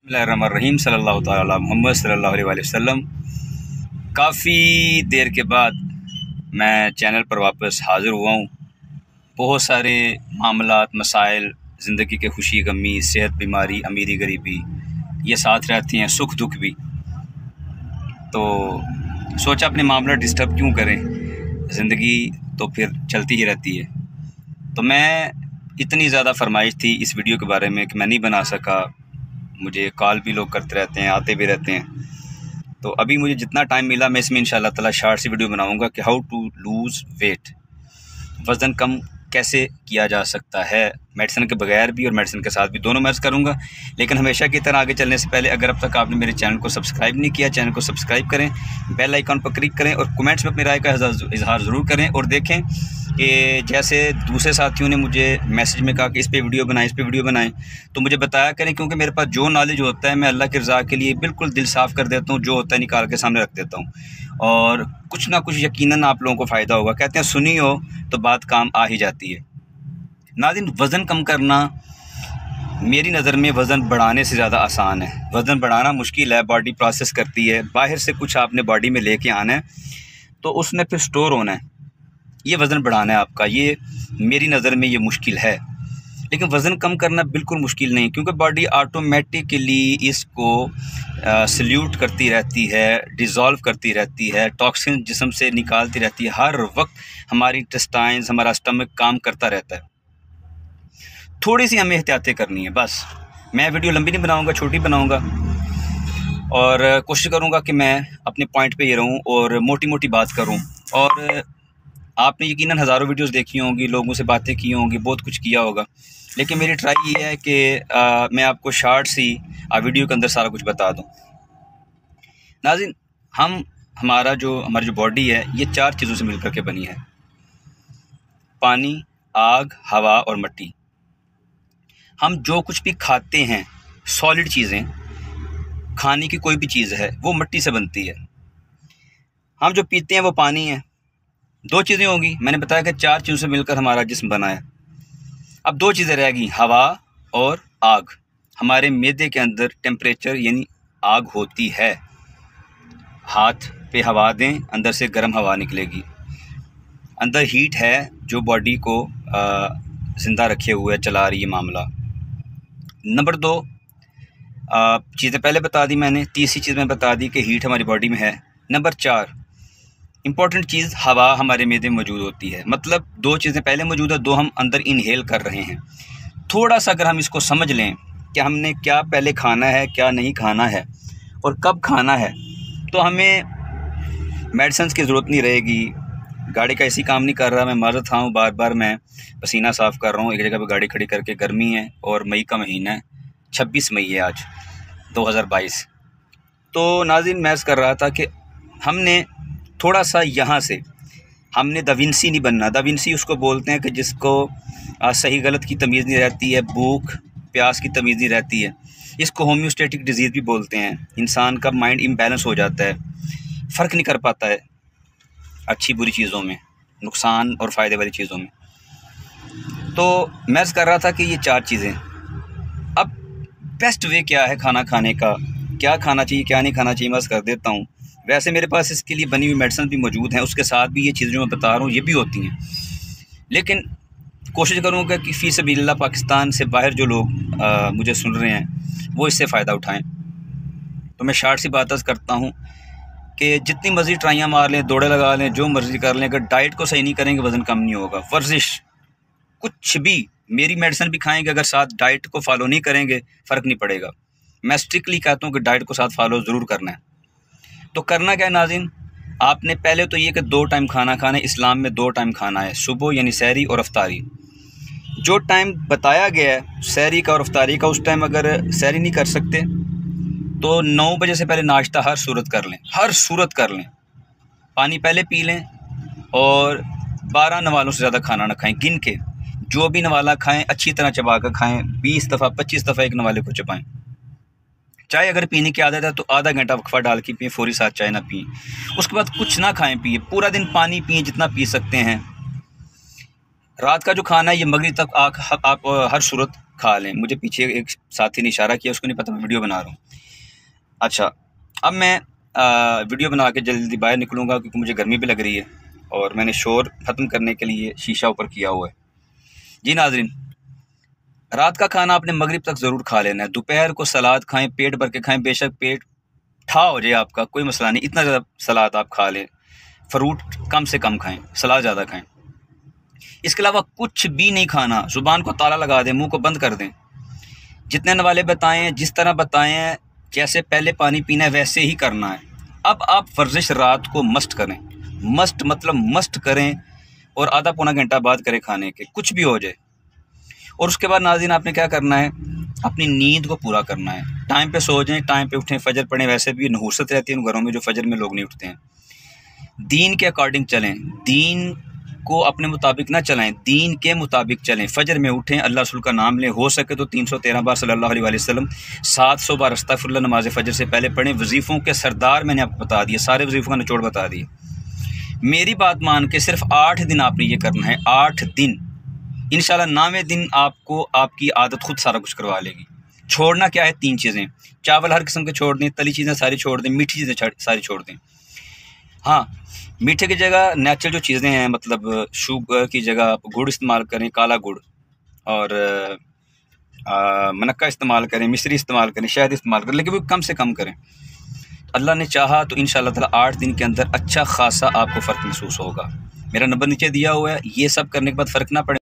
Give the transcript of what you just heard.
बिस्मिल्लाहिर्रहमानिर्रहीम सल्लल्लाहु तआला अला मुहम्मद सल्लल्लाहु अलैहि वसल्लम। काफ़ी देर के बाद मैं चैनल पर वापस हाज़िर हुआ हूँ। बहुत सारे मामलात, मसाइल, ज़िंदगी के खुशी गमी, सेहत, बीमारी, अमीरी गरीबी, ये साथ रहती हैं, सुख दुख भी। तो सोचा अपने मामला डिस्टर्ब क्यों करें, ज़िंदगी तो फिर चलती ही रहती है। तो मैं इतनी ज़्यादा फरमाइश थी इस वीडियो के बारे में कि मैं नहीं बना सका। मुझे कॉल भी लोग करते रहते हैं, आते भी रहते हैं। तो अभी मुझे जितना टाइम मिला मैं इसमें इंशाल्लाह ताला शॉर्ट सी वीडियो बनाऊंगा कि हाउ टू लूज़ वेट, वज़न कम कैसे किया जा सकता है, मेडिसिन के बगैर भी और मेडिसिन के साथ भी, दोनों मैं करूंगा। लेकिन हमेशा की तरह आगे चलने से पहले अगर अब तक आपने मेरे चैनल को सब्सक्राइब नहीं किया, चैनल को सब्सक्राइब करें, बेल आइकन पर क्लिक करें और कमेंट्स में अपनी राय का इजहार ज़रूर करें। और देखें कि जैसे दूसरे साथियों ने मुझे मैसेज में कहा कि इस पे वीडियो बनाएं, इस पे वीडियो बनाएं, तो मुझे बताया करें, क्योंकि मेरे पास जो नॉलेज होता है मैं अल्लाह की रज़ा के लिए बिल्कुल दिल साफ़ कर देता हूँ, जो होता है निकाल के सामने रख देता हूँ और कुछ ना कुछ यकीनन आप लोगों को फ़ायदा होगा। कहते हैं सुनी हो तो बात काम आ ही जाती है। नाज़रीन, वज़न कम करना मेरी नज़र में वज़न बढ़ाने से ज़्यादा आसान है। वज़न बढ़ाना मुश्किल है, बॉडी प्रोसेस करती है, बाहर से कुछ आपने बॉडी में लेके आना है तो उसमें फिर स्टोर होना है, ये वज़न बढ़ाना है आपका। ये मेरी नज़र में ये मुश्किल है, लेकिन वज़न कम करना बिल्कुल मुश्किल नहीं, क्योंकि बॉडी ऑटोमेटिकली इसको सल्यूट करती रहती है, डिज़ोल्व करती रहती है, टॉक्सिन जिस्म से निकालती रहती है। हर वक्त हमारी इंटेस्टाइन्स, हमारा स्टमक काम करता रहता है। थोड़ी सी हमें एहतियातें करनी है बस। मैं वीडियो लंबी नहीं बनाऊंगा, छोटी बनाऊंगा और कोशिश करूंगा कि मैं अपने पॉइंट पे ये रहूं और मोटी मोटी बात करूं। और आपने यकीनन हज़ारों वीडियोस देखी होंगी, लोगों से बातें की होंगी, बहुत कुछ किया होगा, लेकिन मेरी ट्राई ये है कि मैं आपको शॉर्ट सी वीडियो के अंदर सारा कुछ बता दूं। नाज़रीन, हमारी जो बॉडी है ये 4 चीज़ों से मिलकर के बनी है: पानी, आग, हवा और मिट्टी। हम जो कुछ भी खाते हैं, सॉलिड चीज़ें, खाने की कोई भी चीज़ है, वो मिट्टी से बनती है। हम जो पीते हैं वो पानी है। 2 चीज़ें होंगी, मैंने बताया कि 4 चीज़ों से मिलकर हमारा जिस्म बना है। अब 2 चीज़ें रह गई, हवा और आग। हमारे मैदे के अंदर टेम्परेचर यानी आग होती है। हाथ पे हवा दें, अंदर से गर्म हवा निकलेगी, अंदर हीट है जो बॉडी को ज़िंदा रखे हुए चला रही है मामला। नंबर 2 चीज़ें पहले बता दी मैंने, तीसरी चीज़ मैं बता दी कि हीट हमारी बॉडी में है। नंबर 4 इम्पॉर्टेंट चीज़, हवा हमारे मैदे में मौजूद होती है। मतलब 2 चीज़ें पहले मौजूद है, 2 हम अंदर इनहेल कर रहे हैं। थोड़ा सा अगर हम इसको समझ लें कि हमने क्या पहले खाना है, क्या नहीं खाना है और कब खाना है, तो हमें मेडिसिन की ज़रूरत नहीं रहेगी। गाड़ी का ऐसी काम नहीं कर रहा, मैं माज़रत खाऊँ, बार बार मैं पसीना साफ़ कर रहा हूँ एक जगह पे गाड़ी खड़ी करके। गर्मी है और मई का महीना है, 26 मई है आज 2022। तो नाज़रीन, मैं कर रहा था कि हमने थोड़ा सा यहाँ से, हमने दा विंसी नहीं बनना। दा विंसी उसको बोलते हैं कि जिसको सही गलत की तमीज़ नहीं रहती है, भूख प्यास की तमीज़ नहीं रहती है। इसको होम्योस्टेटिक डिजीज़ भी बोलते हैं। इंसान का माइंड इम्बैलेंस हो जाता है, फ़र्क नहीं कर पाता है अच्छी बुरी चीज़ों में, नुकसान और फ़ायदे वाली चीज़ों में। तो मैं कर रहा था कि ये 4 चीज़ें, अब बेस्ट वे क्या है खाना खाने का, क्या खाना चाहिए क्या नहीं खाना चाहिए, मैं कर देता हूँ। वैसे मेरे पास इसके लिए बनी हुई मेडिसिन भी मौजूद हैं, उसके साथ भी ये चीज़ें जो मैं बता रहा हूँ ये भी होती हैं। लेकिन कोशिश करूँगा कि फ़ी सबीलिल्लाह पाकिस्तान से बाहर जो लोग मुझे सुन रहे हैं वो इससे फ़ायदा उठाएँ। तो मैं शॉर्ट सी बात करता हूँ कि जितनी मर्ज़ी ट्राइयाँ मार लें, दौड़े लगा लें, जो मर्ज़ी कर लें, अगर डाइट को सही नहीं करेंगे वज़न कम नहीं होगा। वर्जिश, कुछ भी, मेरी मेडिसिन भी खाएंगे, अगर साथ डाइट को फॉलो नहीं करेंगे फ़र्क नहीं पड़ेगा। मैं स्ट्रिक्टली कहता हूँ कि डाइट को साथ फॉलो ज़रूर करना है। तो करना क्या है नाज़रीन, आपने पहले तो ये कि 2 टाइम खाना खाना है। इस्लाम में 2 टाइम खाना है, सुबह यानी सहरी और अफ्तारी। जो टाइम बताया गया है सहरी का और अफ्तारी का, उस टाइम अगर सहरी नहीं कर सकते तो 9 बजे से पहले नाश्ता हर सूरत कर लें, हर सूरत कर लें। पानी पहले पी लें और 12 नवालों से ज़्यादा खाना ना खाएं। गिन के जो भी नवाला खाएं अच्छी तरह चबा कर खाएं, 20 दफ़ा 25 दफ़ा एक नवाले को चबाएं। चाय अगर पीने की आदत है तो आधा घंटा वक्फा डाल के पिए, फौरी साथ चाय ना पिए। उसके बाद कुछ ना खाएं पिए, पूरा दिन पानी पिए जितना पी सकते हैं। रात का जो खाना है ये मगरिब तक आप हर सूरत खा लें। मुझे पीछे एक साथी ने इशारा किया, उसको नहीं पता मैं वीडियो बना रहा हूँ। अच्छा, अब मैं वीडियो बना के जल्दी बाहर निकलूँगा क्योंकि मुझे गर्मी भी लग रही है और मैंने शोर ख़त्म करने के लिए शीशा ऊपर किया हुआ है। जी नाज़रीन, रात का खाना आपने मगरिब तक ज़रूर खा लेना है। दोपहर को सलाद खाएं, पेट भर के खाएं, बेशक पेट ठा हो जाए आपका, कोई मसला नहीं, इतना ज़्यादा सलाद आप खा लें। फ्रूट कम से कम खाएं, सलाद ज़्यादा खाएं। इसके अलावा कुछ भी नहीं खाना। ज़ुबान को ताला लगा दें, मुंह को बंद कर दें। जितने नवाले बताएं, जिस तरह बताएं, जैसे पहले पानी पीना है वैसे ही करना है। अब आप वर्जिश रात को मस्ट करें, मस्ट मतलब मस्ट करें, और आधा पौना घंटा बाद करें खाने के, कुछ भी हो जाए। और उसके बाद नाज़रीन आपने क्या करना है, अपनी नींद को पूरा करना है। टाइम पे सो जाएं, टाइम पे उठें, फजर पढ़ें। वैसे भी नहूसत रहती है उन घरों में जो फजर में लोग नहीं उठते हैं। दीन के अकॉर्डिंग चलें, दीन को अपने मुताबिक ना चलाएं, दीन के मुताबिक चलें। फजर में उठें, अल्लाह रसूल का नाम लें, हो सके तो 313 बार सल्लल्लाहु अलैहि वसल्लम, 700 बार अस्तगफिरुल्लाह नमाज फजर से पहले पढ़ें। वजीफ़ों के सरदार मैंने आपको बता दिए, सारे वजीफ़ों का निचोड़ बता दिए। मेरी बात मान के सिर्फ 8 दिन आपने ये करना है, 8 दिन। इंशाल्लाह 9वें दिन आपको आपकी आदत खुद सारा कुछ करवा लेगी। छोड़ना क्या है, 3 चीज़ें। चावल हर किस्म के छोड़ दें, तली चीज़ें सारी छोड़ दें, मीठी चीज़ें सारी छोड़ दें। हाँ, मीठे की जगह नेचुरल जो चीज़ें हैं, मतलब शुगर की जगह आप गुड़ इस्तेमाल करें, काला गुड़, और मनक्का इस्तेमाल करें, मिश्री इस्तेमाल करें, शहद इस्तेमाल करें, लेकिन वो कम से कम करें। अल्लाह ने चाहा तो इंशाअल्लाह ताला 8 दिन के अंदर अच्छा खासा आपको फ़र्क महसूस होगा। मेरा नंबर नीचे दिया हुआ है, ये सब करने के बाद फ़र्क ना पड़े